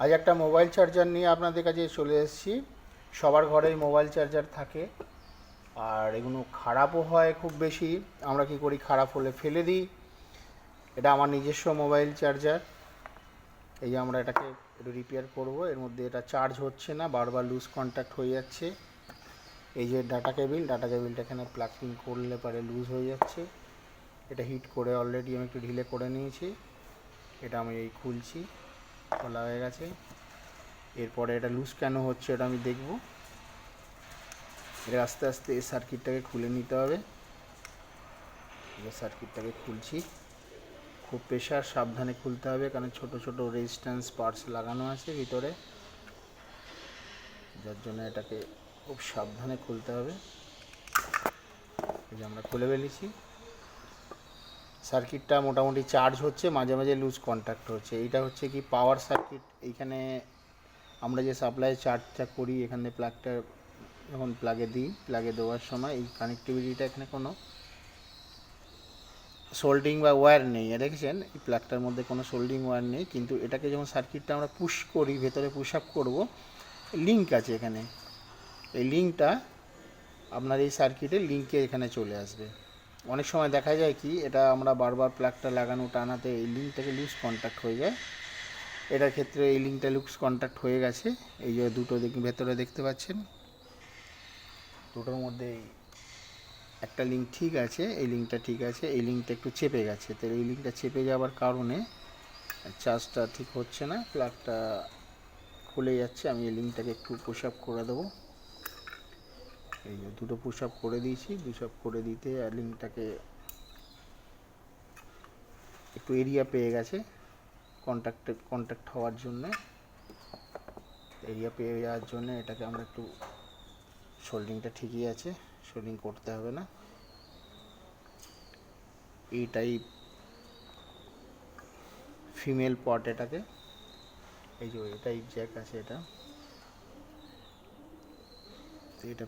আজ একটা mobile charger নিয়ে আপনাদের কাছে চলে এসেছি। সবার ঘরেই মোবাইল চার্জার থাকে, আর এগুলো খারাপও হয় খুব বেশি। আমরা কি করি, খারাপ হলে ফেলে দিই। এটা আমার নিজস্ব মোবাইল চার্জার। এই যে আমরা এটাকে একটু রিপেয়ার করব। এর মধ্যে এটা চার্জ হচ্ছে না, বারবার লুজ কন্ট্যাক্ট হয়ে যাচ্ছে। এই যে ডাটা কেবিলটা এখানে প্লাগিং করলে পরে লুজ হয়ে যাচ্ছে। এটা হিট করে অলরেডি আমি একটু ঢিলে করে নিয়েছি। এটা আমি এই খুলছি, খোলা হয়ে গেছে। এরপরে এটা লুজ কেন হচ্ছে এটা আমি দেখব। এটা আস্তে আস্তে এই সার্কিটটাকে খুলে নিতে হবে। সার্কিটটাকে খুলছি, খুব প্রেশার সাবধানে খুলতে হবে, কারণ ছোট ছোট রেজিস্ট্যান্স পার্টস লাগানো আছে ভিতরে, যার জন্য এটাকে খুব সাবধানে খুলতে হবে। এই যে আমরা খুলে ফেলেছি। সার্কিটটা মোটামুটি চার্জ হচ্ছে, মাঝে মাঝে লুজ কন্ট্যাক্ট হচ্ছে। এইটা হচ্ছে কি পাওয়ার সার্কিট। এইখানে আমরা যে সাপ্লাই চার্জটা করি, এখানে প্লাগটা যখন প্লাগে দিই, প্লাগে দেওয়ার সময় এই কানেক্টিভিটিটা এখানে কোনো সোল্ডিং বা ওয়্যার নেই। দেখেছেন এই প্লাগটার মধ্যে কোনো সোল্ডিং ওয়্যার নেই, কিন্তু এটাকে যখন সার্কিটটা আমরা পুশ করি, ভেতরে পুশ আপ করবো, লিঙ্ক আছে এখানে। এই লিঙ্কটা আপনার এই সার্কিটের লিঙ্কে এখানে চলে আসবে। অনেক সময় দেখা যায় কি, এটা আমরা বারবার প্লাগটা লাগানো টানাতে এই লিঙ্কটাকে লুজ কন্ট্যাক্ট হয়ে যায়। এটার ক্ষেত্রে এই লিঙ্কটা লুজ কন্ট্যাক্ট হয়ে গেছে। এই যে দুটো ভেতরে দেখতে পাচ্ছেন, দুটোর মধ্যে একটা লিঙ্ক ঠিক আছে, এই লিঙ্কটা ঠিক আছে, এই লিঙ্কটা একটু চেপে গেছে। তো এই লিঙ্কটা চেপে যাওয়ার কারণে চার্জটা ঠিক হচ্ছে না, প্লাগটা খুলে যাচ্ছে। আমি এই লিঙ্কটাকে একটু পুশ আপ করে দেবো। এই যে দুটো পুশ আপ করে দিয়েছি। পুশ আপ করে দিতে আর লিঙ্কটাকে একটু এরিয়া পেয়ে গেছে কন্ট্যাক্ট হওয়ার জন্য। এরিয়া পেয়ে যাওয়ার জন্য এটাকে আমরা একটু, সোল্ডিংটা ঠিকই আছে, সোল্ডিং করতে হবে না। এইটাই ফিমেল পট এটাকে। এই যে এটাই জ্যাক আছে, এটা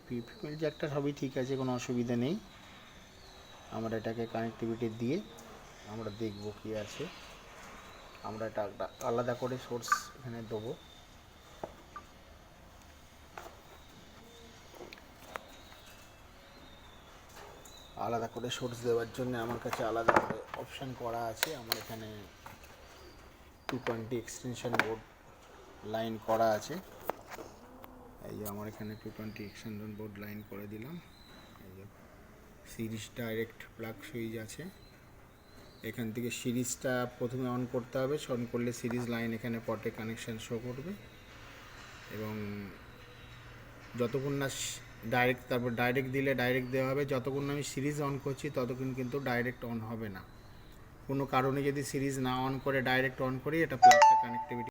ফিমেল জ্যাকটা সবই ঠিক আছে, কোনো অসুবিধা নেই। আমরা এটাকে কানেক্টিভিটি দিয়ে আমরা দেখব কি আছে। আমরা এটা আলাদা করে সোর্স এখানে দেবো। আলাদা করে সোর্স দেওয়ার জন্য আমার কাছে আলাদা করে অপশান করা আছে। আমার এখানে 220 এক্সটেনশন বোর্ড লাইন করা আছে। এই যে আমার এখানে 220 এক্সটেনশন বোর্ড লাইন করে দিলাম। এই যে সিরিজ ডাইরেক্ট প্লাগ সুইচ আছে। এখান থেকে সিরিজটা প্রথমে অন করতে হবে। অন করলে সিরিজ লাইন এখানে পটে কানেকশান শো করবে, এবং যতক্ষণ না ডাইরেক্ট, তারপর ডাইরেক্ট দিলে ডাইরেক্ট দেওয়া হবে। যতক্ষণ আমি সিরিজ অন করছি ততক্ষণ কিন্তু ডাইরেক্ট অন হবে না। কোনো কারণে যদি সিরিজ না অন করে ডাইরেক্ট অন করি, এটা প্লাগটা কানেক্টিভিটি